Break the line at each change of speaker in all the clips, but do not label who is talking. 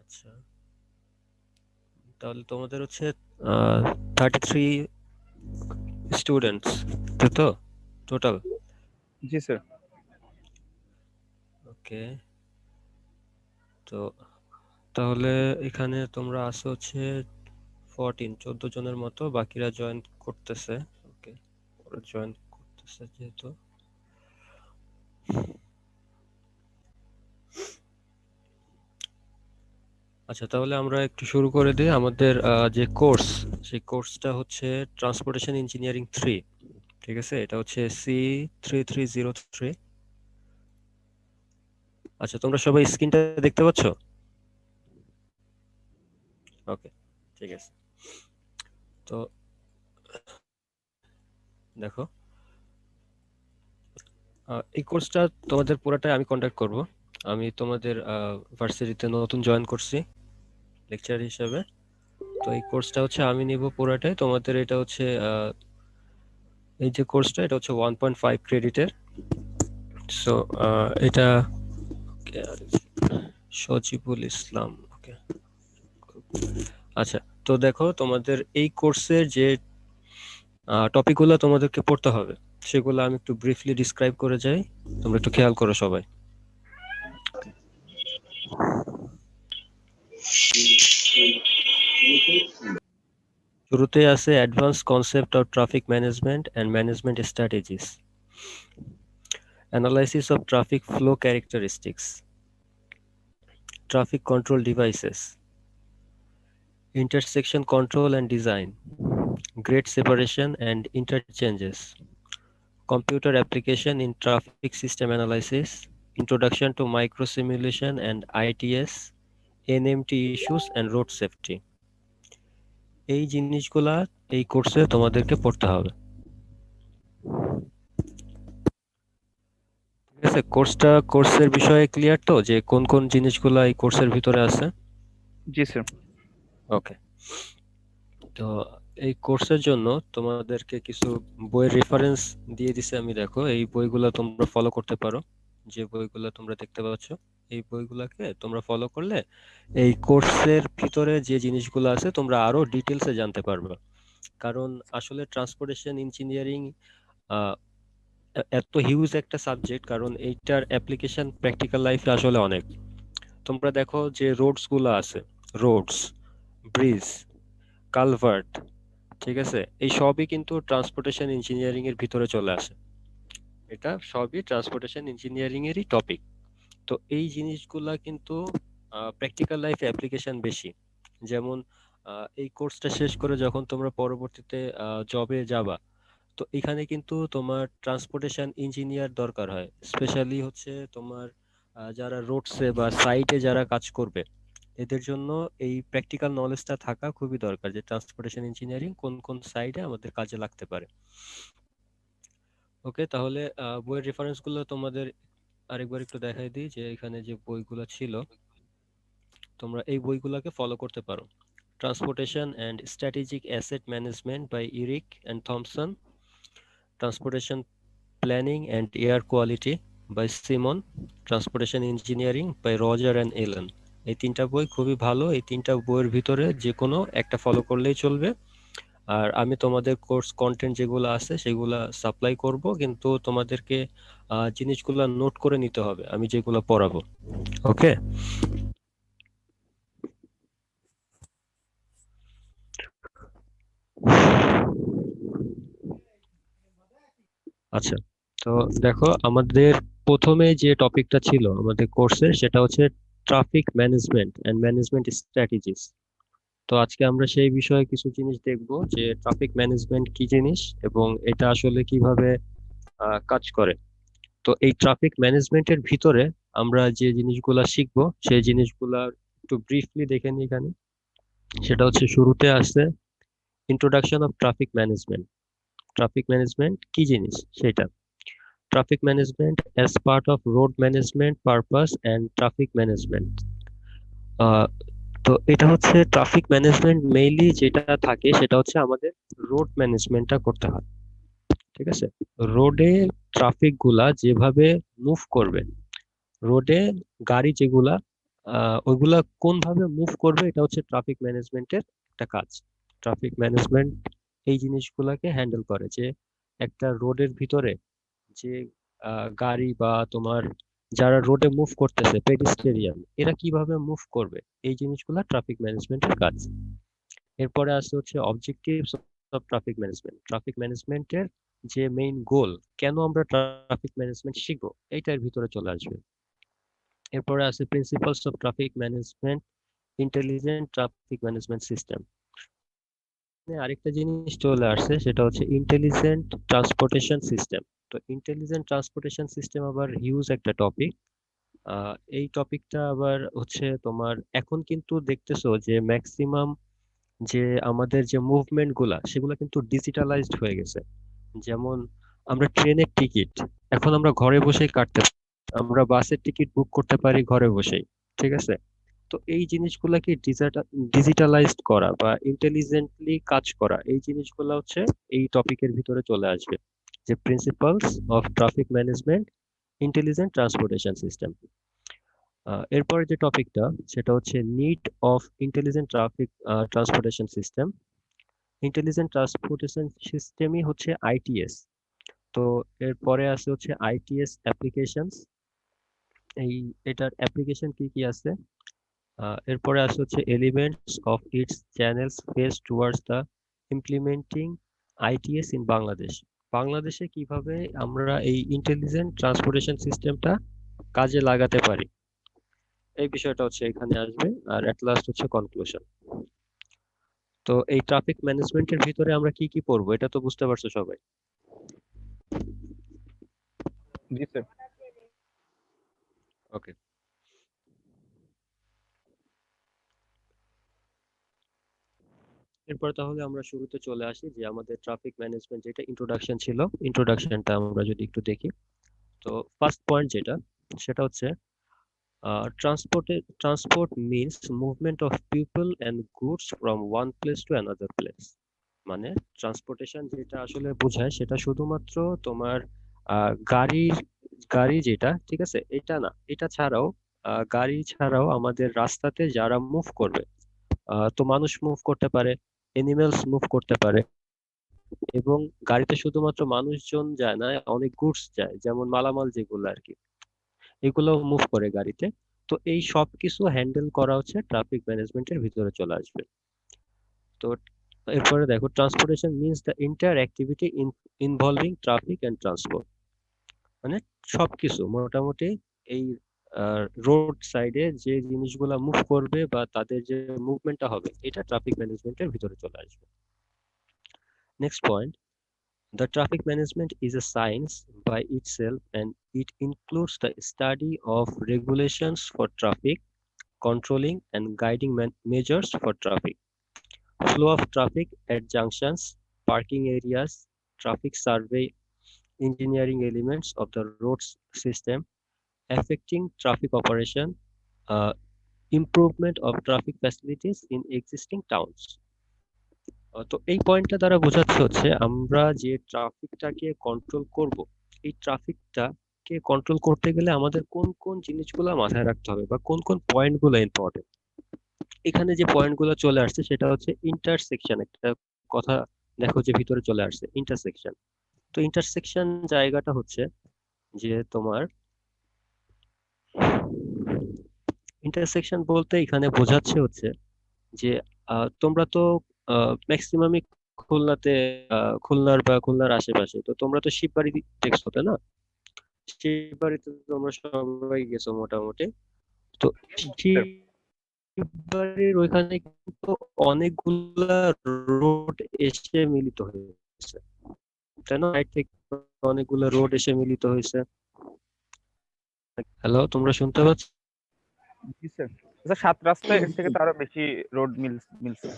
আচ্ছা, তাহলে তোমাদের হচ্ছে 33 স্টুডেন্টস, তাই তো? টোটাল?
জি স্যার।
ওকে। তো তাহলে এখানে তোমরা আছো হচ্ছে 14 জনের মতো, বাকিরা জয়েন করতেছে। ওকে, ওরা জয়েন করতেছে যেহেতু। আচ্ছা, তাহলে আমরা একটু শুরু করে দিই। আমাদের যে কোর্স, সেই কোর্সটা হচ্ছে ট্রান্সপোর্টেশন ইঞ্জিনিয়ারিং 3। ঠিক আছে, এটা হচ্ছে C3303। আচ্ছা, তোমরা সবাই স্ক্রিনটা দেখতে পাচ্ছ? ওকে, ঠিক আছে। তো দেখো, এই কোর্সটা তোমাদের পুরোটাই আমি কন্ডাক্ট করব। আমি তোমাদের ভার্সিটিতে নতুন জয়েন করছি লেকচার হিসেবে। তো এই কোর্সটা হচ্ছে আমি নিব পুরোটাই। তোমাদের এটা হচ্ছে এই যে কোর্সটা, এটা হচ্ছে 1.5 ক্রেডিটের। সো এটা সজিবুল ইসলাম। ওকে, আচ্ছা। তো দেখো, তোমাদের এই কোর্সের যে টপিকগুলো তোমাদেরকে পড়তে হবে, সেগুলো আমি একটু ব্রিফলি ডিসক্রাইব করে যাই। তোমরা একটু খেয়াল করো সবাই। শুরুতেই আছে advance concept of traffic management and management strategies, analysis of traffic flow characteristics, traffic control devices, intersection control and design, grade separation and interchanges, computer application in traffic system analysis, introduction to microsimulation and ITS, NMT issues and road safety। এই জিনিসগুলা এই কোর্সে তোমাদেরকে পড়তে হবে। ঠিক আছে, কোর্সের বিষয়ে ক্লিয়ার তো, যে কোন কোন জিনিসগুলা এই কোর্সের ভিতরে আছে?
জি স্যার।
ওকে। তো এই কোর্সের জন্য তোমাদেরকে কিছু বইয়ের রেফারেন্স দিয়ে দিছি আমি। দেখো, এই বইগুলা তোমরা ফলো করতে পারো। যে বইগুলা তোমরা দেখতে পাচ্ছ, এই বইগুলাকে তোমরা ফলো করলে এই কোর্সের ভিতরে যে জিনিসগুলো আছে তোমরা আরো ডিটেলসে জানতে পারবে। কারণ আসলে ট্রান্সপোর্টেশন ইঞ্জিনিয়ারিং এত হিউজ একটা সাবজেক্ট, কারণ এইটার অ্যাপ্লিকেশন প্র্যাকটিক্যাল লাইফে আসলে অনেক। তোমরা দেখো যে রোডস গুলো আছে, রোডস, ব্রিজ, কালভার্ট, ঠিক আছে, এই সবই কিন্তু ট্রান্সপোর্টেশন ইঞ্জিনিয়ারিং এর ভিতরে চলে আসে। এটা সবই ট্রান্সপোর্টেশন ইঞ্জিনিয়ারিং এরই টপিক। তো এই জিনিসগুলা কিন্তু প্র্যাকটিক্যাল লাইফে অ্যাপ্লিকেশন বেশি। যেমন এই কোর্সটা শেষ করে যখন তোমরা পরবর্তীতে জবে যাবা, তো এখানে কিন্তু তোমার ট্রান্সপোর্টেশন ইঞ্জিনিয়ার দরকার হয়। স্পেশালি হচ্ছে তোমার যারা রোডসে বা সাইটে যারা কাজ করবে, এদের জন্য এই প্র্যাকটিক্যাল নলেজটা থাকা খুবই দরকার, যে ট্রান্সপোর্টেশন ইঞ্জিনিয়ারিং কোন কোন সাইডে আমাদের কাজে লাগতে পারে। ওকে, তাহলে বইয়ের রেফারেন্স গুলো তোমাদের আরেকবার একটু দেখাই দিই, যে এখানে যে বইগুলো ছিল তোমরা এই বইগুলোকে ফলো করতে পারো। Transportation and strategic asset management by Eric and Thomson, transportation planning and air quality by Simon, transportation engineering by Roger and Allen. এই তিনটা বই খুবই ভালো। এই তিনটা বইয়ের ভিতরে যে কোনো একটা ফলো করলেই চলবে। আর আমি তোমাদের কোর্স কন্টেন্ট যেগুলো আছে সেগুলা সাপ্লাই করব, কিন্তু তোমাদেরকে জিনিসগুলা নোট করে নিতে হবে আমি যেগুলো পড়াবো। ওকে। আচ্ছা, তো দেখো, আমাদের প্রথমে যে টপিকটা ছিল আমাদের কোর্সে, সেটা হচ্ছে traffic management and management strategies. তো আজকে আমরা সেই বিষয়ে কিছু জিনিস দেখব, যে ট্রাফিক ম্যানেজমেন্ট কি জিনিস এবং এটা আসলে কিভাবে কাজ করে। তো এই ট্রাফিক ম্যানেজমেন্টের ভিতরে আমরা যে জিনিসগুলা শিখবো, সেই জিনিসগুলা একটু ব্রিফলি দেখে নিই এখানে। সেটা হচ্ছে শুরুতে আসছে introduction of traffic management. Traffic management কি জিনিস সেটা। Traffic management as part of road management purpose and traffic management. তো এটা হচ্ছে ট্রাফিক ম্যানেজমেন্ট মেইনলি যেটা থাকে সেটা হচ্ছে আমাদের রোড ম্যানেজমেন্টটা করতে হয়। ঠিক আছে, রোডে ট্রাফিক গুলা যেভাবে মুভ করবে, রোডে গাড়ি যেগুলা ওইগুলা কোনভাবে মুভ করবে এটা হচ্ছে ট্রাফিক ম্যানেজমেন্টের একটা কাজ। ট্রাফিক ম্যানেজমেন্ট এই জিনিসগুলাকে হ্যান্ডেল করে যে একটা রোডের ভিতরে যে গাড়ি বা তোমার যারা রোডে মুভ করতেছে পেডিস্টেরিয়ান এরা কিভাবে মুভ করবে, এই জিনিসগুলা ট্রাফিক ম্যানেজমেন্টের কাজ। এরপরে আসছে হচ্ছে objectives of traffic management. Traffic ম্যানেজমেন্টের যে মেইন গোল, কেন আমরা ট্রাফিক ম্যানেজমেন্ট শিখবো, এইটার ভিতরে চলে আসবে। এরপরে আছে principles of traffic management, intelligent traffic management system. আরেকটা জিনিস চলে আসছে সেটা হচ্ছে ইন্টেলিজেন্ট ট্রান্সপোর্টেশন সিস্টেম। তো ইন্টেলিজেন্ট ট্রান্সপোর্টেশন সিস্টেম আবার হিউজ একটা টপিক। এই টপিকটা আবার হচ্ছে তোমার এখন কিন্তু দেখতেছো যে ম্যাক্সিমাম যে আমাদের যে মুভমেন্ট গুলা সেগুলা কিন্তু ডিজিটালাইজড হয়ে গেছে। যেমন আমরা ট্রেনের টিকিট এখন আমরা ঘরে বসেই কাটতে পারি, আমরা বাসের টিকিট বুক করতে পারি ঘরে বসেই, ঠিক আছে? তো এই জিনিসগুলাকে ডিজিটালাইজড করা বা ইন্টেলিজেন্টলি কাজ করা, এই জিনিসগুলো হচ্ছে এই টপিকের ভিতরে চলে আসবে, যে principles of traffic management, intelligent transportation system. এরপরে যে টপিকটা সেটা হচ্ছে need of intelligent traffic transportation system. Intelligent transportation সিস্টেমই হচ্ছে আইটিএস। তো এরপরে আছে হচ্ছে আইটিএস অ্যাপ্লিকেশনস। এই এটার অ্যাপ্লিকেশন কি কি আছে? এরপরে আছে হচ্ছে elements of its channels face towards the implementing ITS in Bangladesh. বাংলাদেশে কিভাবে আমরা এই ইন্টেলিজেন্ট ট্রান্সপোর্টেশন সিস্টেমটা কাজে লাগাতে পারি, এই বিষয়টা হচ্ছে এখানে আসবে। আর এট লাস্ট হচ্ছে কনক্লুশন। তো এই ট্রাফিক ম্যানেজমেন্টের ভিতরে আমরা কি কি পড়বো এটা তো বুঝতে পারছো সবাই।
জি স্যার।
ওকে, এরপর তাহলে আমরা শুরুতে চলে আসি যে আমাদের ট্রাফিক ম্যানেজমেন্ট যেটা ইন্ট্রোডাকশন ছিল, ইন্ট্রোডাকশনটা আমরা যদি একটু দেখি। তো ফার্স্ট পয়েন্ট যেটা সেটা হচ্ছে transport means movement of people and goods from one place to another place. মানে ট্রান্সপোর্টেশন যেটা আসলে বোঝায় সেটা শুধুমাত্র তোমার গাড়ির গাড়ি যেটা, ঠিক আছে, এটা না, এটা ছাড়াও গাড়ি ছাড়াও আমাদের রাস্তাতে যারা মুভ করবে, তো মানুষ মুভ করতে পারে, এনিমেলস মুভ করতে পারে, এবং গাড়িতে শুধুমাত্র মানুষজন যায় না, অনেক গুডস যায়, যেমন মালামাল যেগুলো আর কি, এগুলো মুভ করে গাড়িতে। তো এই সব কিছু হ্যান্ডেল করা হচ্ছে ট্রাফিক ম্যানেজমেন্টের ভিতরে চলে আসবে। তো এরপরে দেখো transportation means the entire activity involving traffic and transport. মানে সবকিছু মোটামুটি এই রোড সাইডে যে জিনিসগুলা মুভ করবে বা তাদের যে মুভমেন্টটা হবে এটা ট্রাফিক ম্যানেজমেন্টের ভিতরে চলে আসবে। Next point, the traffic management is a science by itself and it includes the study of regulations for traffic, controlling and guiding measures for traffic, flow of traffic at junctions, parking areas, traffic survey, engineering elements of the roads system, affecting traffic operation, uh, improvement of traffic facilities in existing towns. তো এই পয়েন্টটা দ্বারা বোঝাচ্ছে হচ্ছে আমরা যে ট্রাফিকটাকে control করব, এই ট্রাফিকটাকে কন্ট্রোল করতে গেলে আমাদের কোন কোন জিনিসগুলো মাথায় রাখতে হবে বা কোন কোন পয়েন্টগুলো ইম্পর্টেন্ট। এখানে যে পয়েন্টগুলো চলে আসছে সেটা হচ্ছে ইন্টারসেকশন, একটা কথা দেখো যে ভিতরে চলে আসছে ইন্টারসেকশন। তো ইন্টারসেকশন জায়গাটা হচ্ছে যে তোমার ইন্টারসেকশন বলতে এখানে বোঝাচ্ছে হচ্ছে যে তোমরা তো ম্যাক্সিমামই খুলনাতে, খুলনার বা খুলনার আশেপাশে, তো তোমরা তো শিববাড়ি দেখছো তাই না? শিববাড়িতে তোমরা সবাই গেছো মোটামুটি। তো
জি স্যার।
শিববাড়ির ওইখানে কিন্তু অনেকগুলা রোড এসে মিলিত হয়েছে, তাই না? সাইড থেকে অনেকগুলা রোড এসে মিলিত হয়েছে। হ্যালো, তোমরা শুনতে পাচ্ছ?
জি স্যার। আচ্ছা, ৭ রাস্তায় এর থেকে তো আরো বেশি রোড মিলছে।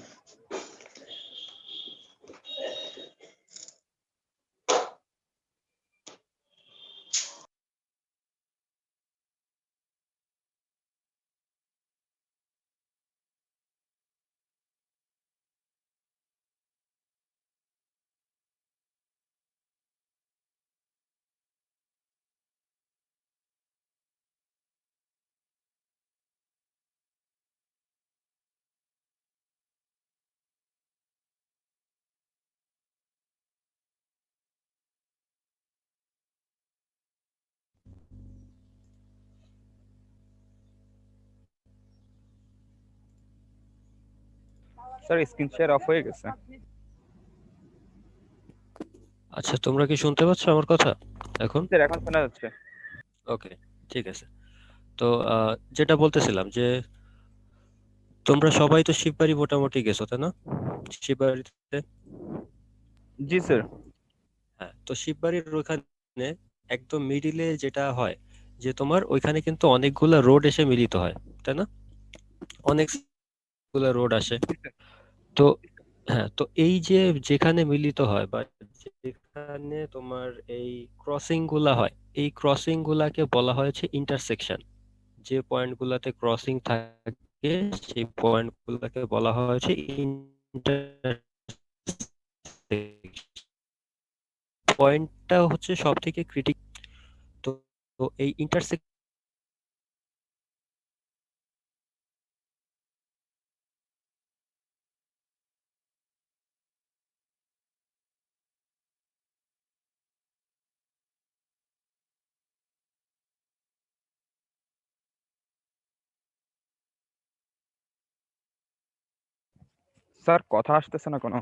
স্যার স্ক্রিন শেয়ার অফ হয়ে গেছে।
আচ্ছা, তোমরা কি শুনতে পাচ্ছ আমার কথা এখন?
স্যার এখন শোনা যাচ্ছে।
ওকে, ঠিক আছে। তো যেটা বলতেছিলাম যে তোমরা সবাই তো শিববাড়ি মোটামুটি গেছো, তাই না? শিববাড়িতে।
জি স্যার।
হ্যাঁ, তো শিববাড়ির ওখানে একদম মিডিলে যেটা হয় যে তোমার ওইখানে কিন্তু অনেকগুলা রোড এসে মিলিত হয়, তাই না? অনেকগুলা রোড আসে।
জি স্যার।
তো হ্যাঁ, তো এই যে যেখানে মিলিত হয় বা যেখানে তোমার এই ক্রসিং গুলা হয়, এই ক্রসিং গুলাকে বলা হয়েছে ইন্টারসেকশন। যে পয়েন্ট গুলাতে ক্রসিং থাকে সেই পয়েন্ট গুলাকে বলা হয়েছে ইন্টারসেকশন। পয়েন্টটা হচ্ছে সব থেকে ক্রিটিক। তো তো এই ইন্টারসেকশন।
স্যার কথা আসতেছে না কোনো।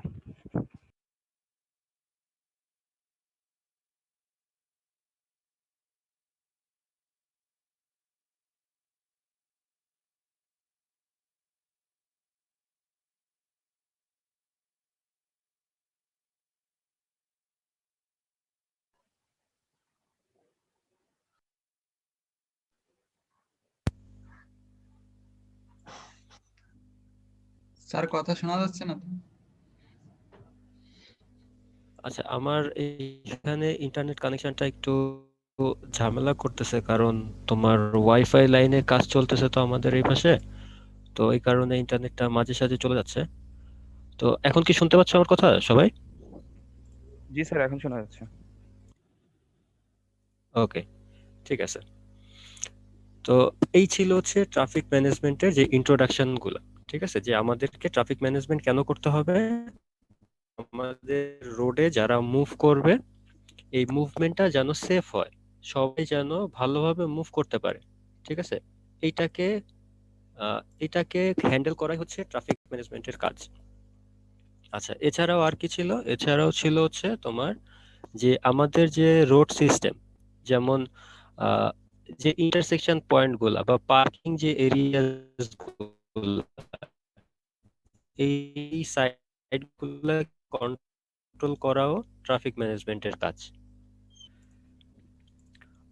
স্যার কথা শোনা যাচ্ছে না তো?
আচ্ছা, আমার এইখানে ইন্টারনেট কানেকশনটা একটু ঝামেলা করতেছে, কারণ তোমার ওয়াইফাই লাইনে কাজ চলতেছে তো আমাদের এই পাশে। তো এই কারণে ইন্টারনেটটা মাঝে সাঝে চলে যাচ্ছে। তো এখন কি শুনতে পাচ্ছ আমার কথা সবাই?
জি স্যার এখন শোনা যাচ্ছে।
ওকে, ঠিক আছে। তো এই ছিল হচ্ছে ট্রাফিক ম্যানেজমেন্টের যে ইন্ট্রোডাকশন গুলা। ঠিক আছে, যে আমাদেরকে ট্রাফিক ম্যানেজমেন্ট কেন করতে হবে। আমাদের রোডে যারা মুভ করবে এই মুভমেন্টটা যেন সেফ হয়, সবাই যেন ভালোভাবে মুভ করতে পারে। ঠিক আছে, এইটাকে এটাকে হ্যান্ডেল করাই হচ্ছে ট্রাফিক ম্যানেজমেন্টের কাজ। আচ্ছা, এছাড়াও আর কি ছিল? এছাড়াও ছিল হচ্ছে তোমার যে আমাদের যে রোড সিস্টেম, যেমন আহ, যে ইন্টারসেকশন পয়েন্ট গুলা বা পার্কিং যে এরিয়াস গুলা, এই সাইড গুলা কন্ট্রোল করাও ট্রাফিক ম্যানেজমেন্টের কাজ।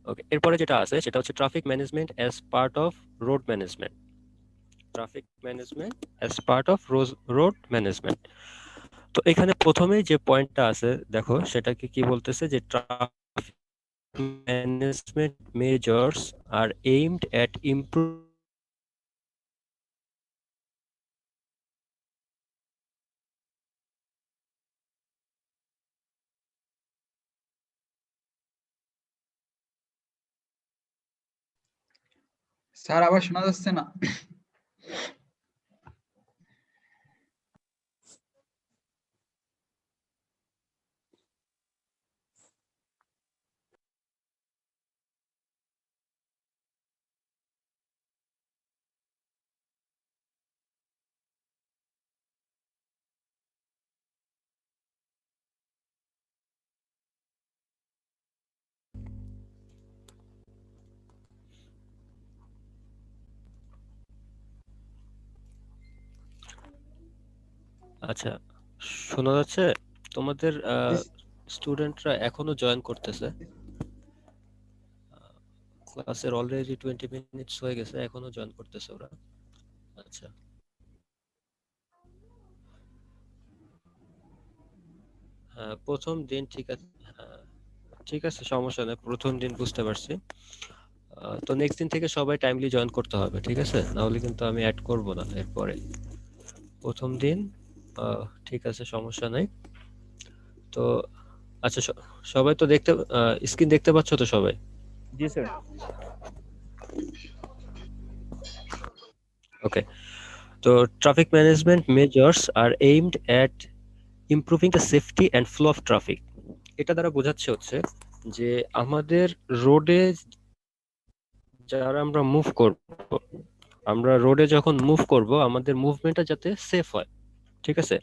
ওকে, এরপরে যেটা আছে সেটা হচ্ছে traffic management as part of road management. Traffic management as part of road management. তো এখানে প্রথমেই যে পয়েন্টটা আছে দেখো, সেটাকে কি বলতেছে যে ট্রাফিক ম্যানেজমেন্ট মেজর্স আর এইমড এট ইমপ্রুভ।
স্যার আবার শোনা যাচ্ছে না?
আচ্ছা, শোনা যাচ্ছে? তোমাদের
জি
স্টুডেন্টরা এখনো জয়েন করতেছে। ক্লাসের অলরেডি 20 মিনিটস হয়ে গেছে, এখনো জয়েন করতেছে ওরা। আচ্ছা, হ্যাঁ, প্রথম দিন ঠিক আছে। হ্যাঁ, ঠিক আছে, সমস্যা নেই, প্রথম দিন বুঝতে পারছি। তো নেক্সট দিন থেকে সবাই টাইমলি জয়েন করতে হবে, ঠিক আছে? না হলে কিন্তু আমি অ্যাড করব না এরপরে। প্রথম দিন ঠিক আছে, সমস্যা নাই। তো আচ্ছা, সবাই তো দেখতে স্ক্রিন দেখতে পাচ্ছ তো সবাই?
জি স্যার।
ওকে, তো traffic management measures are aimed at improving the safety and flow of traffic. এটা দ্বারা বোঝাচ্ছে হচ্ছে যে আমাদের রোডে যারা আমরা মুভ করব, আমরা রোডে যখন মুভ করব আমাদের মুভমেন্টটা যাতে সেফ হয়। ঠিক আছে?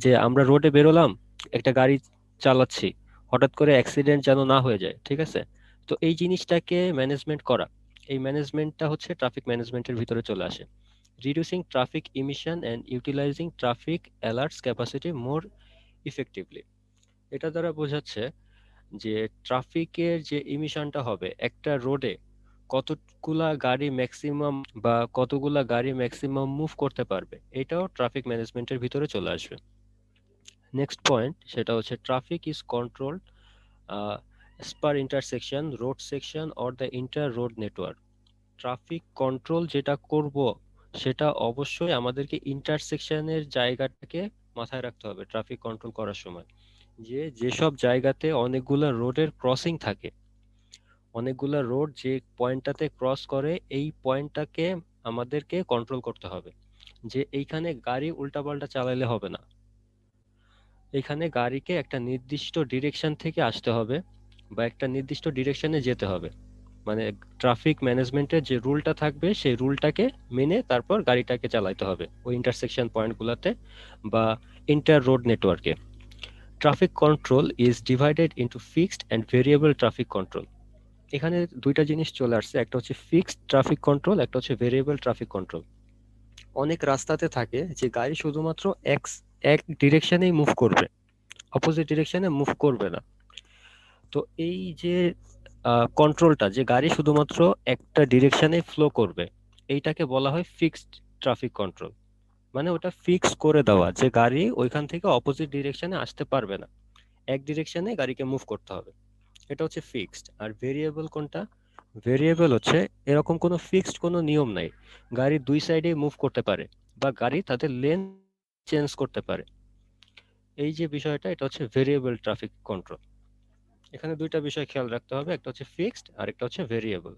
যে আমরা রোডে বেরোলাম, একটা গাড়ি চালাচ্ছি, হঠাৎ করে অ্যাক্সিডেন্ট যেন না হয়ে যায়, ঠিক আছে? তো এই জিনিসটাকে ম্যানেজমেন্ট করা, এই ম্যানেজমেন্টটা হচ্ছে ট্রাফিক ম্যানেজমেন্টের ভিতরে চলে আসে। Reducing traffic emission and utilising traffic alerts capacity more effectively. এটা দ্বারা বোঝাচ্ছে যে ট্রাফিকের যে ইমিশনটা হবে একটা রোডে, কতগুলা গাড়ি ম্যাক্সিমাম বা কতগুলা গাড়ি ম্যাক্সিমাম মুভ করতে পারবে, এটাও ট্রাফিক ম্যানেজমেন্টের ভিতরে চলে আসবে। নেক্সট পয়েন্ট সেটা হচ্ছে traffic is controlled per intersection, road section or the inter road network. Traffic control যেটা করব সেটা অবশ্যই আমাদেরকে ইন্টারসেকশনের জায়গাটাকে মাথায় রাখতে হবে ট্রাফিক কন্ট্রোল করার সময়। যেসব জায়গাতে অনেকগুলা রোডের ক্রসিং থাকে, অনেকগুলা রোড যে পয়েন্টটাতে ক্রস করে, এই পয়েন্টটাকে আমাদেরকে কন্ট্রোল করতে হবে যে এইখানে গাড়ি উল্টাপাল্টা চালাইলে হবে না। এখানে গাড়িকে একটা নির্দিষ্ট ডিরেকশন থেকে আসতে হবে বা একটা নির্দিষ্ট ডিরেকশনে যেতে হবে। মানে ট্রাফিক ম্যানেজমেন্টের যে রুলটা থাকবে সেই রুলটাকে মেনে তারপর গাড়িটাকে চালাতে হবে ওই ইন্টারসেকশন পয়েন্টগুলোতে বা ইন্টার রোড নেটওয়ার্কে। Traffic control is divided into fixed and variable traffic control. এখানে দুইটা জিনিস চলে আসছে, একটা হচ্ছে ফিক্সড ট্রাফিক কন্ট্রোল, একটা হচ্ছে ভেরিয়েবল ট্রাফিক কন্ট্রোল। অনেক রাস্তাতে থাকে যে গাড়ি শুধুমাত্র এক ডিরেকশনেই মুভ করবে, অপোজিট ডিরেকশনে মুভ করবে না। তো এই যে কন্ট্রোলটা, যে গাড়ি শুধুমাত্র একটা ডিরেকশনে ফ্লো করবে, এইটাকে বলা হয় ফিক্সড ট্রাফিক কন্ট্রোল। মানে ওটা ফিক্স করে দেওয়া যে গাড়ি ওইখান থেকে অপোজিট ডিরেকশনে আসতে পারবে না, এক ডিরেকশনে গাড়িকে মুভ করতে হবে। এটা হচ্ছে ফিক্সড। আর ভেরিয়েবল কোনটা? ভেরিয়েবল হচ্ছে এরকম কোনো ফিক্সড কোনো নিয়ম নাই, গাড়ি দুই সাইডে মুভ করতে পারে বা গাড়ি তাদের লেন চেঞ্জ করতে পারে। এই যে বিষয়টা, এটা হচ্ছে ভেরিয়েবল ট্রাফিক কন্ট্রোল। এখানে দুইটা বিষয় খেয়াল রাখতে হবে, একটা হচ্ছে ফিক্সড আর একটা হচ্ছে ভেরিয়েবল।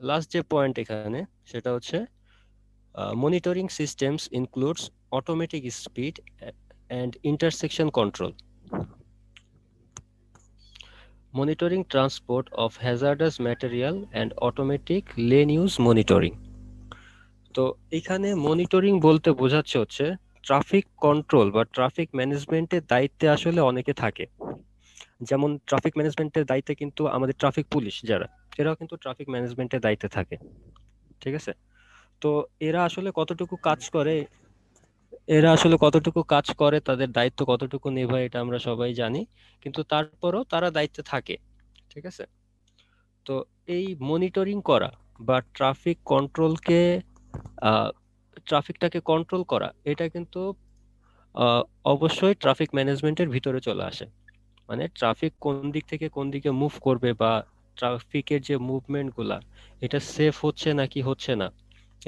লাস্ট যে পয়েন্ট এখানে সেটা হচ্ছে monitoring systems includes automatic speed and intersection control, monitoring transport of hazardous material and automatic lane use monitoring। তো এখানে মনিটরিং বলতে বোঝাচ্ছে হচ্ছে ট্রাফিক কন্ট্রোল বা ট্রাফিক ম্যানেজমেন্টের দায়িত্বে আসলে অনেকে থাকে। যেমন ট্রাফিক ম্যানেজমেন্টের দায়িত্বে কিন্তু আমাদের ট্রাফিক পুলিশ যারা, এরাও কিন্তু ট্রাফিক ম্যানেজমেন্টের দায়িত্বে থাকে, ঠিক আছে? তো এরা আসলে কতটুকু কাজ করে, তাদের দায়িত্ব কতটুকু নিভায়, এটা আমরা সবাই জানি, কিন্তু তারপরও তারা দায়িত্বে থাকে, ঠিক আছে? তো এই মনিটরিং করা বা আহ, ট্রাফিকটাকে কন্ট্রোল করা, এটা কিন্তু আহ, অবশ্যই ট্রাফিক ম্যানেজমেন্টের ভিতরে চলে আসে। মানে ট্রাফিক কোন দিক থেকে কোন দিকে মুভ করবে বা ট্রাফিকের যে মুভমেন্ট গুলা, এটা সেফ হচ্ছে নাকি হচ্ছে না,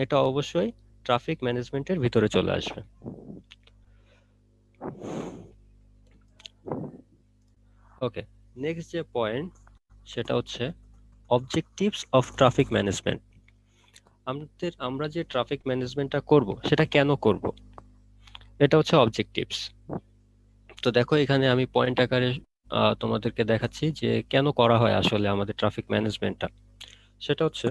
এটা অবশ্যই ট্রাফিক ম্যানেজমেন্টের ভিতরে চলে আসবে। ওকে, নেক্সট যে পয়েন্ট সেটা হচ্ছে অবজেক্টিভস অফ ট্রাফিক ম্যানেজমেন্ট। আমরা যে ট্রাফিক ম্যানেজমেন্টটা করব সেটা কেন করব, এটা হচ্ছে অবজেক্টিভস। তো দেখো এখানে আমি পয়েন্ট আকারে তোমাদেরকে দেখাচ্ছি যে কেন করা হয় আসলে আমাদের ট্রাফিক ম্যানেজমেন্টটা। সেটা হচ্ছে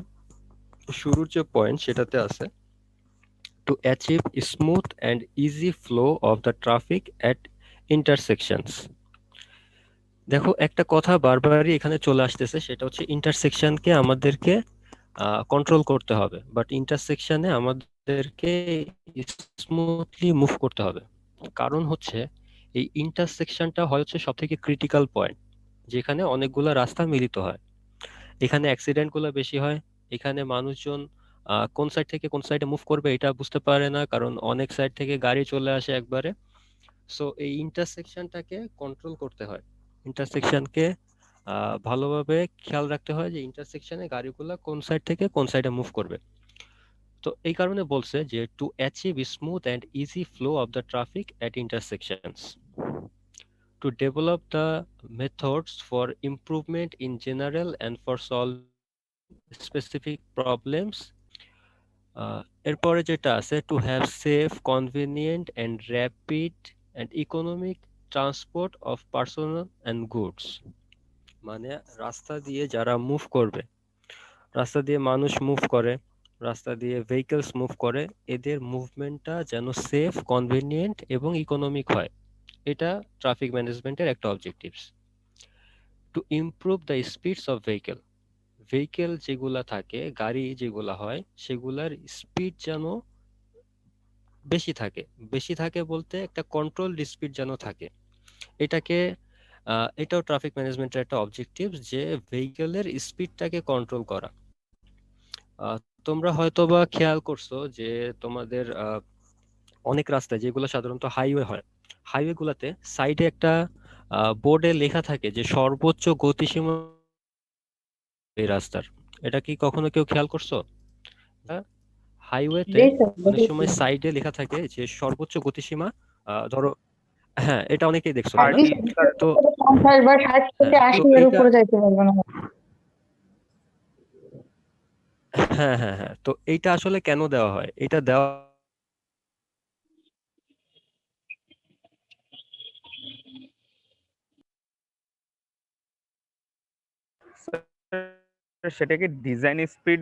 শুরুর যে পয়েন্ট সেটাতে আছে to achieve smooth and easy flow of the traffic at intersections. দেখো একটা কথা বারবারই এখানে চলে আসতেছে, সেটা হচ্ছে ইন্টারসেকশনকে আমাদেরকে কন্ট্রোল করতে হবে, বাট ইন্টারসেকশনে আমাদেরকে স্মুথলি মুভ করতে হবে। কারণ হচ্ছে এই ইন্টারসেকশনটা হচ্ছে সব থেকে ক্রিটিক্যাল পয়েন্ট, যেখানে অনেকগুলো রাস্তা মিলিত হয়, এখানে অ্যাক্সিডেন্ট গুলো বেশি হয়। এখানে মানুষজন কোন সাইড থেকে কোন সাইডে মুভ করবে এটা বুঝতে পারে না, কারণ অনেক সাইড থেকে গাড়ি চলে আসে একবারে। সো এই ইন্টারসেকশনটাকে কন্ট্রোল করতে হয়, ইন্টারসেকশনকে ভালোভাবে খেয়াল রাখতে হয় যে ইন্টারসেকশনে গাড়িগুলো কোন সাইড থেকে কোন সাইডে মুভ করবে। তো এই কারণে বলছে যে to achieve smooth and easy flow of the traffic at intersections, to develop the methods for improvement in general and for solving specific problems। এরপরে যেটা আছে to have safe convenient and rapid and economic transport of personal and goods. মানে রাস্তা দিয়ে যারা move করবে, রাস্তা দিয়ে মানুষ মুভ করে, রাস্তা দিয়ে ভেহিকলস মুভ করে, এদের মুভমেন্টটা যেন সেফ, কনভেনিয়েন্ট এবং ইকোনমিক হয়। এটা ট্রাফিক ম্যানেজমেন্টের একটা objectives. To improve the speeds of vehicle, vehicle যেগুলা থাকে, গাড়ি যেগুলা হয়, সেগুলার স্পিড যেন বেশি থাকে। বেশি থাকে বলতে একটা কন্ট্রোল স্পিড যেন থাকে। এটাকে এটাও ট্রাফিক ম্যানেজমেন্টের একটা অবজেক্টিভ, যে ভেহিকেলের স্পিডটাকে কন্ট্রোল করা। আহ, তোমরা হয়তোবা খেয়াল করছো যে তোমাদের অনেক রাস্তায় যেগুলো সাধারণত হাইওয়ে হয়, হাইওয়ে গুলাতে সাইডে একটা বোর্ডে লেখা থাকে যে সর্বোচ্চ গতিসীমা এই রাস্তার। এটা কি কখনো কেউ খেয়াল করছো? হাইওয়েতে
জি স্যার,
অনেক
দেখেছি।
সময় সাইডে লেখা থাকে যে সর্বোচ্চ গতিসীমা, ধরো, হ্যাঁ, এটা অনেকেই দেখছো, তাই না?
থার্টি
জি
স্যার।
তো
50 বা 60
হ্যাঁ,
থেকে
তো
80 এর
এইটা,
উপরে যাইতে পারবে না।
হ্যাঁ হ্যাঁ হ্যাঁ, তো এইটা আসলে কেন দেওয়া হয়? এটা দেওয়া
সেটাকে ডিজাইন স্পিড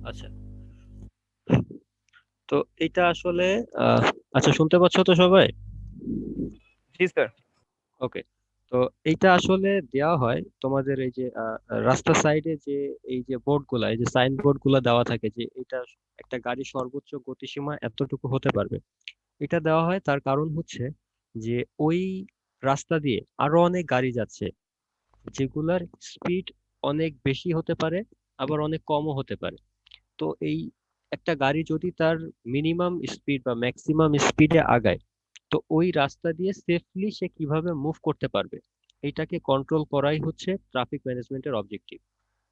আচ্ছা, তো এটা আসলে আহ, আচ্ছা, শুনতে পাচ্ছ তো সবাই?
জি স্যার।
ওকে। তো এইটা আসলে দেওয়া হয় তোমাদের এই যে রাস্তার সাইডে যে এই যে বোর্ড গুলা, এই যে সাইন বোর্ড গুলা দেওয়া থাকে যে এটা একটা গাড়ির সর্বোচ্চ গতিসীমা এতটুকু হতে পারবে। এটা দেওয়া হয় তার কারণ হচ্ছে যে ওই রাস্তা দিয়ে আরো অনেক গাড়ি যাচ্ছে, যেগুলার স্পিড অনেক বেশি হতে পারে, আবার অনেক কমও হতে পারে। তো এই একটা গাড়ি যদি তার মিনিমাম স্পিড বা ম্যাক্সিমাম স্পিডে আগায়, তো ওই রাস্তা দিয়ে সেফলি সে কিভাবে মুভ করতে পারবে, এটাকে কন্ট্রোল করাই হচ্ছে ট্রাফিক ম্যানেজমেন্টের অবজেক্টিভ।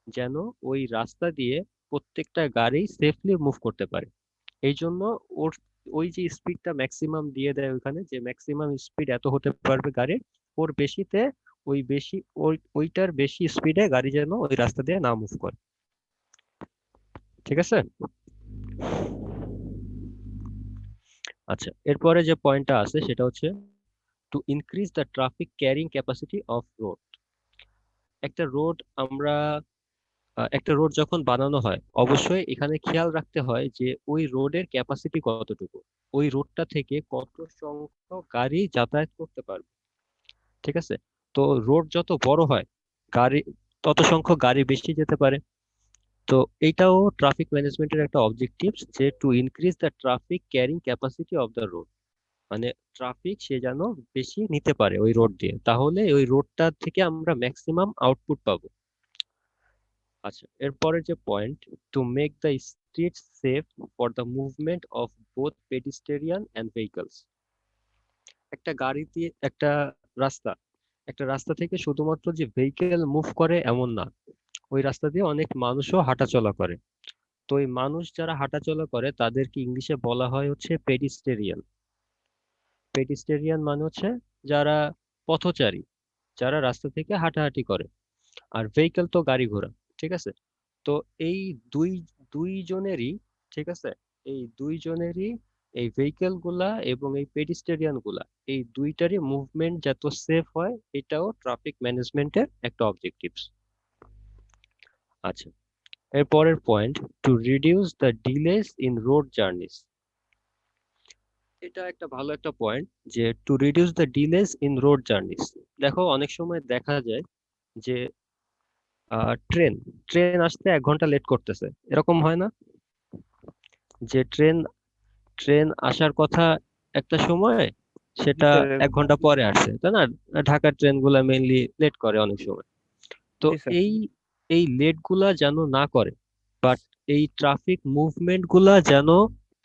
যেন ওই রাস্তা দিয়ে প্রত্যেকটা গাড়ি সেফলি মুভ করতে পারে। এই জন্য ওর ওই যে স্পিডটা ম্যাক্সিমাম দিয়ে দেয় ওখানে, যে ম্যাক্সিমাম স্পিড এত হতে পারবে গাড়ির, ওর বেশিতে ওই বেশি ওইটার বেশি স্পিডে গাড়ি যেন ওই রাস্তা দিয়ে না মুভ করে। ঠিক আছে? আচ্ছা, এরপরে যে পয়েন্টটা আছে সেটা হচ্ছে to increase the traffic carrying capacity of road. একটা রোড আমরা একটা রোড যখন বানানো হয়, অবশ্যই এখানে খেয়াল রাখতে হয় যে ওই রোডের ক্যাপাসিটি কতটুকু, ওই রোডটা থেকে কত সংখ্যক গাড়ি যাতায়াত করতে পারবে। ঠিক আছে? তো রোড যত বড় হয়, গাড়ি তত সংখ্যক গাড়ি বেশি যেতে পারে। তো এইটাও ট্রাফিক ম্যানেজমেন্টের একটা অবজেক্টিভ, যে to increase the traffic carrying capacity of the road. মানে ট্রাফিক সে যেন বেশি নিতে পারে ওই রোড দিয়ে, তাহলে ওই রোডটা থেকে আমরা ম্যাক্সিমাম আউটপুট পাবো। আচ্ছা, এরপরের যে point, to make the street safe for the movement of both pedestrian and vehicles. একটা গাড়ি দিয়ে রাস্তা একটা রাস্তা থেকে শুধুমাত্র যে ভেহিকেল মুভ করে এমন না, ওই রাস্তা দিয়ে অনেক মানুষও হাঁটাচলা করে। তো এই মানুষ যারা হাঁটাচলা করে তাদেরকে ইংলিশে বলা হয় হচ্ছে পেডিস্টেরিয়ান। পেডিস্টেরিয়ান মানে হচ্ছে যারা পথচারী, যারা রাস্তা থেকে হাঁটাহাঁটি করে। আর ভেহিকেল তো গাড়ি ঘোড়া। ঠিক আছে? তো এই দুই দুইজনেরই, ঠিক আছে, এই দুইজনেরই, এই ভেহিকেল গুলা এবং এই পেডিস্টেরিয়ান গুলা, এই দুইটারই মুভমেন্ট যত সেফ হয়, এটাও ট্রাফিক ম্যানেজমেন্টের একটা অবজেক্টিভস। আচ্ছা, এর পরের point, two reduce the ডিলেস in road journeys. এটা একটা ভালো একটা পয়েন্ট, যে two reduce the ডিলেস in road journeys. দেখো, অনেক সময় দেখা যায় যে ট্রেন ট্রেন আসতে 1 ঘন্টা লেট করতেছে, এরকম হয় না? যে ট্রেন ট্রেন আসার কথা একটা সময়,
জি
সেটা
স্যার।
1 ঘন্টা পরে আসছে, তাই না? ঢাকার ট্রেন গুলা মেইনলি লেট করে অনেক সময়। তো
জি স্যার।
এই এই লেট গুলা যেন না করে, বাট এই ট্রাফিক মুভমেন্ট গুলা যেন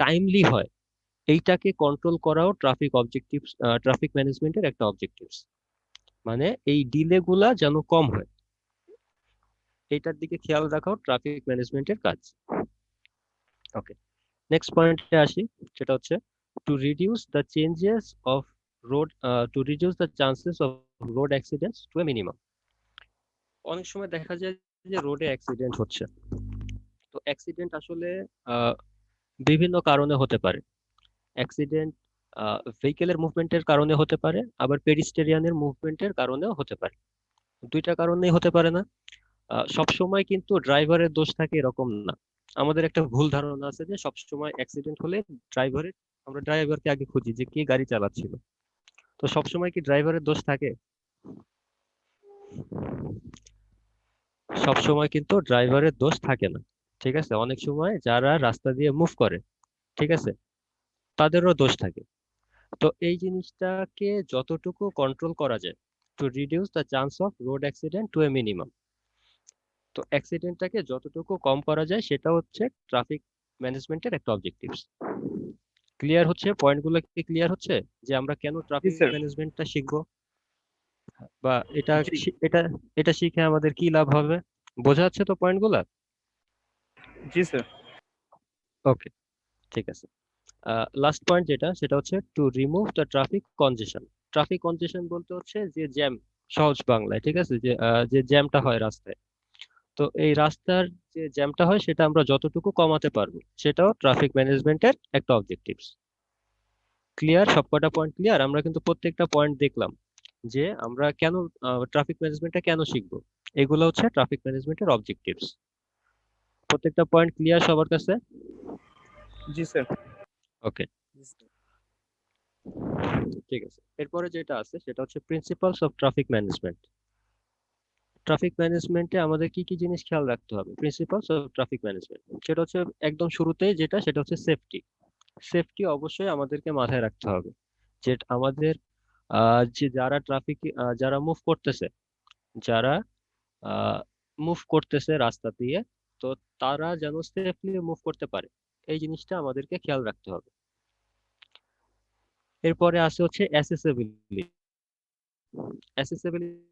টাইমলি হয়, এইটাকে কন্ট্রোল করাও ট্রাফিক ম্যানেজমেন্টের একটা অবজেক্টিভস। মানে এই ডিলে গুলা যেন কম হয়, এইটার দিকে খেয়াল রাখাও ট্রাফিক ম্যানেজমেন্টের কাজ। ওকে, নেক্সট পয়েন্টে আসি, সেটা হচ্ছে to reduce the changes of road to reduce the chances of road accidents to a minimum. অনেক সময় দেখা যায় যে রোডে অ্যাক্সিডেন্ট হচ্ছে, তো অ্যাক্সিডেন্ট আসলে আহ, বিভিন্ন কারণে হতে পারে। অ্যাক্সিডেন্ট ভেহিকেলের মুভমেন্টের কারণে হতে পারে, আবার পেডিস্টেরিয়ানের মুভমেন্টের কারণেও হতে পারে। দুইটা কারণেই হতে পারে না। সব সময় কিন্তু ড্রাইভারের দোষ থাকে এরকম না। আমাদের একটা ভুল ধারণা আছে যে সব সময় অ্যাক্সিডেন্ট হলে ড্রাইভারের, আমরা ড্রাইভারকে আগে খুঁজি যে কে গাড়ি চালাচ্ছিল। তো সব সময় কি ড্রাইভারের দোষ থাকে? সব সময় কিন্তু ড্রাইভারের দোষ থাকে না। ঠিক আছে, অনেক সময় যারা রাস্তা দিয়ে মুভ করে, ঠিক আছে, তাদেরও দোষ থাকে। তো এই জিনিসটাকে যতটুকু কন্ট্রোল করা যায়, to reduce the chance of road accident to a minimum, তো অ্যাক্সিডেন্টটাকে যতটুকু কম করা যায় সেটা হচ্ছে ট্রাফিক ম্যানেজমেন্টের একটা অবজেক্টিভস। ক্লিয়ার হচ্ছে? পয়েন্টগুলো কি ক্লিয়ার হচ্ছে যে আমরা কেন
জি
ট্রাফিক
স্যার।
ম্যানেজমেন্টটা শিখবো, বা এটা
জি
এটা এটা শিখে আমাদের কি লাভ হবে? বোঝা যাচ্ছে তো পয়েন্টগুলো?
জি স্যার।
ওকে, ঠিক আছে। লাস্ট পয়েন্ট যেটা, সেটা হচ্ছে to remove the traffic কনজেশন। Traffic কনজেশন বলতে হচ্ছে যে জ্যাম, সহজ বাংলায়, ঠিক আছে, যে জ্যামটা হয় রাস্তায়। তো এই রাস্তার যে জ্যামটা হয় সেটা আমরা যতটুকু কমাতে পারবো সেটাও ট্রাফিক ম্যানেজমেন্টের একটা অবজেক্টিভস। ক্লিয়ার? সবকটা পয়েন্ট ক্লিয়ার? আমরা কিন্তু প্রত্যেকটা পয়েন্ট দেখলাম যে আমরা কেন ট্রাফিক ম্যানেজমেন্টটা কেন শিখবো। এগুলো হচ্ছে ট্রাফিক ম্যানেজমেন্টের অবজেক্টিভস। প্রত্যেকটা পয়েন্ট ক্লিয়ার সবার কাছে?
জি স্যার।
ওকে, ঠিক আছে। এরপরে যেটা আছে সেটা হচ্ছে principles of traffic management. Traffic ম্যানেজমেন্টে আমাদের কি কি জিনিস খেয়াল রাখতে হবে? প্রিন্সিপালস অফ ট্রাফিক ম্যানেজমেন্ট, সেটা হচ্ছে একদম শুরুতেই যেটা, সেটা হচ্ছে সেফটি। সেফটি অবশ্যই আমাদেরকে মাথায় রাখতে হবে। যে আমাদের যে যারা ট্রাফিক, যারা মুভ করতেছে, যারা মুভ করতেছে রাস্তা দিয়ে, তো তারা যেন সেফলি মুভ করতে পারে, এই জিনিসটা আমাদেরকে খেয়াল রাখতে হবে। এরপরে আছে হচ্ছে অ্যাসেসিবিলিটি। অ্যাসেসিবিলিটি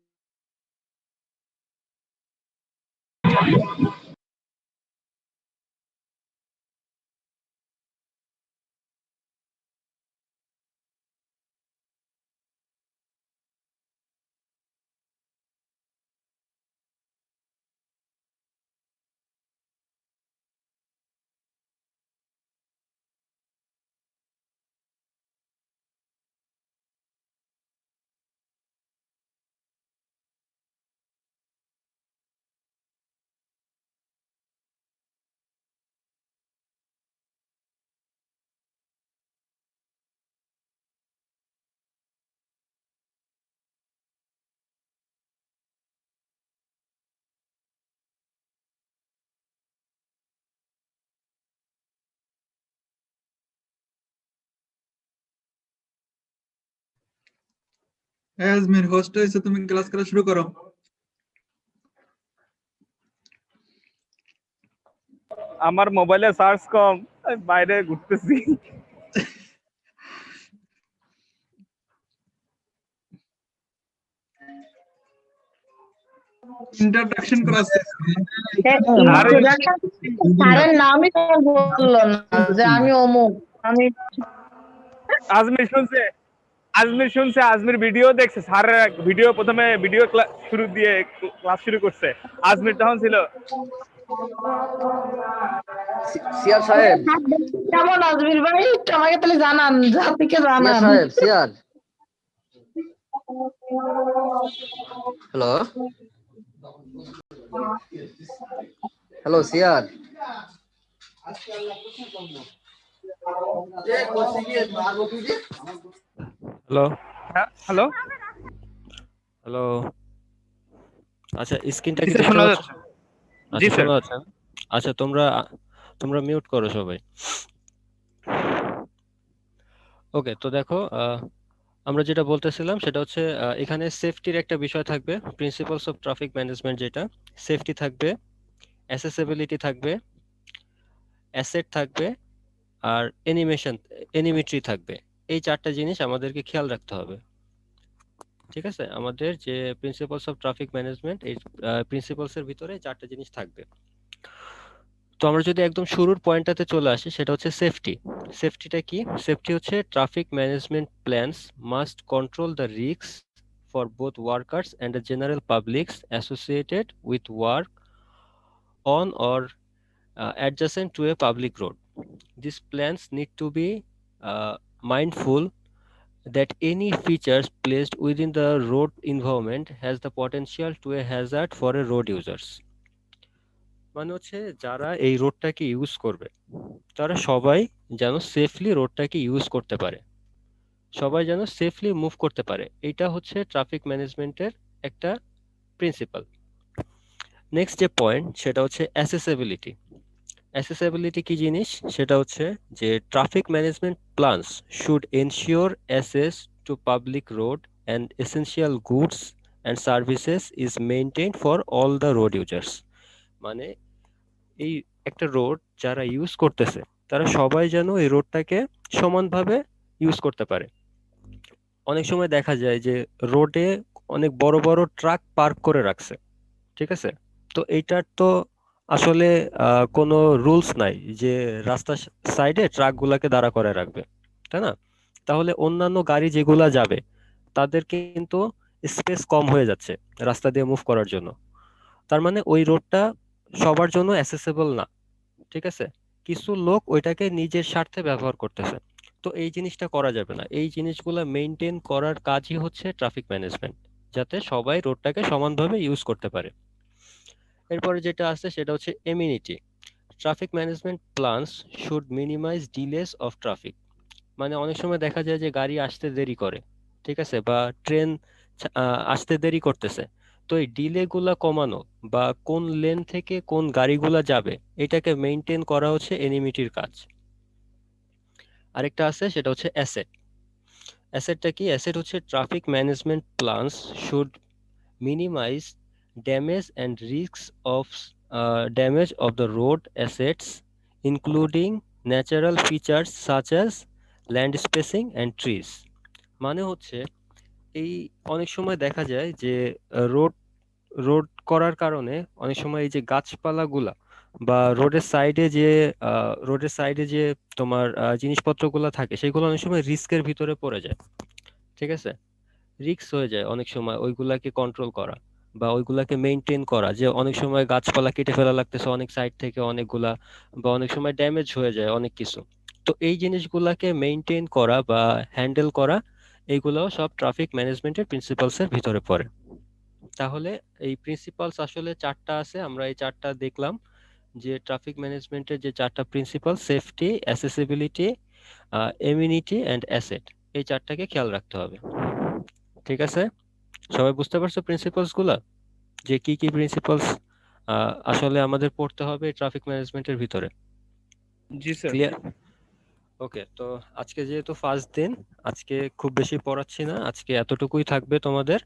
হ্যাঁ আজমির, হোস্ট হয়েছে, তুমি ক্লাস করা শুরু করো।
আমার মোবাইলে চার্জ কম, আমি বাইরে ঘুরতেছি।
Introduction class.
আরে
ইন্ট্রোডাকশন স্যারের নামই তো বললো না যে আমি অমুক, আমি
আজমির শুনছে, আজমির শুনছে, আজমির ভিডিও দেখছে, স্যারের ভিডিও, প্রথমে ভিডিও শুরু দিয়ে ক্লাস শুরু করছে। আজমির তখন ছিল
সিয়ার সাহেব,
কেমন আজমির ভাই একটু আমাকে তাহলে জানান, জাতিকে
সিয়ার
জানান।
সাহেব, সিয়ার, হ্যালো, হ্যালো সিয়ার,
হ্যালো,
হ্যাঁ হ্যালো।
হ্যালো। আচ্ছা, স্ক্রিনটা
জি
কি
স্যার,
দেখতে
শোনা
পাচ্ছ?
যাচ্ছে। জি
আচ্ছা,
স্যার।
শোনা যাচ্ছে না? আচ্ছা, তোমরা তোমরা মিউট করো সবাই। ওকে, তো দেখো, আমরা যেটা বলতেছিলাম সেটা হচ্ছে এখানে সেফটির একটা বিষয় থাকবে, প্রিন্সিপালস অফ ট্রাফিক ম্যানেজমেন্ট যেটা। সেফটি থাকবে, অ্যাসেসিবিলিটি থাকবে, অ্যাসেট থাকবে, আর এনিমিট্রি থাকবে। এই চারটা জিনিস আমাদেরকে খেয়াল রাখতে হবে। ঠিক আছে, আমাদের যে প্রিন্সিপালস অফ ট্রাফিক ম্যানেজমেন্ট, এই প্রিন্সিপালস এর ভিতরে এই চারটা জিনিস থাকবে। তো আমরা যদি একদম শুরুর পয়েন্টটাতে চলে আসি, সেটা হচ্ছে সেফটি। সেফটিটা কি? সেফটি হচ্ছে traffic management plans must control the risk for both workers and the general publics associated with work on or adjacent to a public road. These plans need to be mindful that any features placed within the road environment has the potential to a hazard for a road users. মানে হচ্ছে যারা এই রোডটাকে use করবে তারা সবাই যেন safely রোডটাকে use করতে পারে, সবাই যেন সেফলি মুভ করতে পারে। এটা হচ্ছে ট্রাফিক ম্যানেজমেন্টের একটা প্রিন্সিপাল। নেক্সট যে পয়েন্ট সেটা হচ্ছে অ্যাসেসিবিলিটি। অ্যাসেসিবিলিটি কি জিনিস? সেটা হচ্ছে যে traffic management plans should ensure access to public road and essential goods and services is maintained for all the road users. মানে এই একটা রোড যারা ইউজ করতেছে তারা সবাই যেন এই রোডটাকে সমানভাবে ইউজ করতে পারে। অনেক সময় দেখা যায় যে রোডে অনেক বড় বড় ট্রাক পার্ক করে রাখছে, ঠিক আছে? তো এইটার তো আসলে কোনো রুলস নাই যে রাস্তার সাইডে ট্রাকগুলাকে দাঁড়া করে রাখবে, তাই না? তাহলে অন্যান্য গাড়ি যেগুলা যাবে তাদের কিন্তু স্পেস কম হয়ে যাচ্ছে রাস্তা দিয়ে মুভ করার জন্য। তার মানে ওই রোডটা সবার জন্য অ্যাসেসেবল না, ঠিক আছে? কিছু লোক ওইটাকে নিজের স্বার্থে ব্যবহার করতেছে। তো এই জিনিসটা করা যাবে না। এই জিনিসগুলো মেইনটেইন করার কাজই হচ্ছে ট্রাফিক ম্যানেজমেন্ট, যাতে সবাই রোডটাকে সমানভাবে ইউজ করতে পারে। এরপরে যেটা আছে সেটা হচ্ছে amenity. Traffic management plans should minimise delays of traffic. মানে অনেক সময় দেখা যায় যে গাড়ি আসতে দেরি করে, ঠিক আছে, বা ট্রেন আসতে দেরি করতেছে। তো এই ডিলে গুলা কমানো বা কোন লেন থেকে কোন গাড়িগুলা যাবে এটাকে মেইনটেইন করা হচ্ছে এনিমিটির কাজ। আরেকটা আছে সেটা হচ্ছে অ্যাসেট। অ্যাসেটটা কি? অ্যাসেট হচ্ছে traffic management plans should minimize damage and risks of damage of the road assets, including natural features such as land spacing and trees. মানে হচ্ছে এই অনেক সময় দেখা যায় যে রোড রোড করার কারণে অনেক সময় এই যে গাছপালাগুলা বা রোডের সাইডে যে তোমার জিনিসপত্রগুলো থাকে সেগুলো অনেক সময় রিস্কের ভিতরে পড়ে যায়, ঠিক আছে? রিস্ক হয়ে যায় অনেক সময় ওইগুলাকে কন্ট্রোল করা বা ওইগুলাকে মেইনটেইন করা, যে অনেক সময় গাছপালা কেটে ফেলা লাগতেছে অনেক সাইড থেকে অনেকগুলা, বা অনেক সময় ড্যামেজ হয়ে যায় অনেক কিছু। তো এই জিনিসগুলাকে মেইনটেইন করা বা হ্যান্ডেল করা এইগুলাও সব ট্রাফিক ম্যানেজমেন্টের প্রিন্সিপালস এর ভিতরে পড়ে। তাহলে এই প্রিন্সিপালস আসলে চারটা আছে, আমরা এই চারটা দেখলাম যে ট্রাফিক ম্যানেজমেন্টের যে চারটা principal, safety, accessibility, এমিনিটি and asset, এই চারটাকে খেয়াল রাখতে হবে। ঠিক আছে, সবাই বুঝতে পারছো প্রিন্সিপালস গুলা, যে কি কি প্রিন্সিপালস আসলে আমাদের পড়তে হবে ট্রাফিক ম্যানেজমেন্টের ভিতরে?
জি স্যার।
ক্লিয়ার? ওকে, তো আজকে যেহেতু ফার্স্ট দিন, আজকে খুব বেশি পড়াচ্ছি না, আজকে এতটুকুই থাকবে তোমাদের।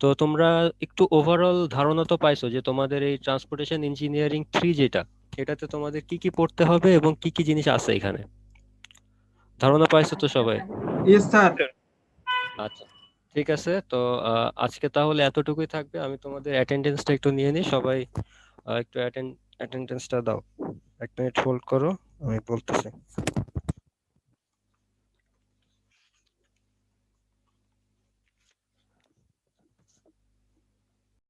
তো তোমরা একটু ওভারঅল ধারণা তো পাইছো যে তোমাদের এই ট্রান্সপোর্টেশন ইঞ্জিনিয়ারিং 3 যেটা, এটাতে তোমাদের কি কি পড়তে হবে এবং কি কি জিনিস আছে এখানে, ধারণা পাইছো তো সবাই?
Yes sir.
আচ্ছা, ঠিক আছে। তো আজকে তাহলে এতটুকুই থাকবে। আমি তোমাদের অ্যাটেন্ডেন্সটা একটু নিয়ে নিই, সবাই একটু অ্যাটেন্ডেন্সটা দাও। 1 মিনিট হোল্ড করো, আমি বলতেছি।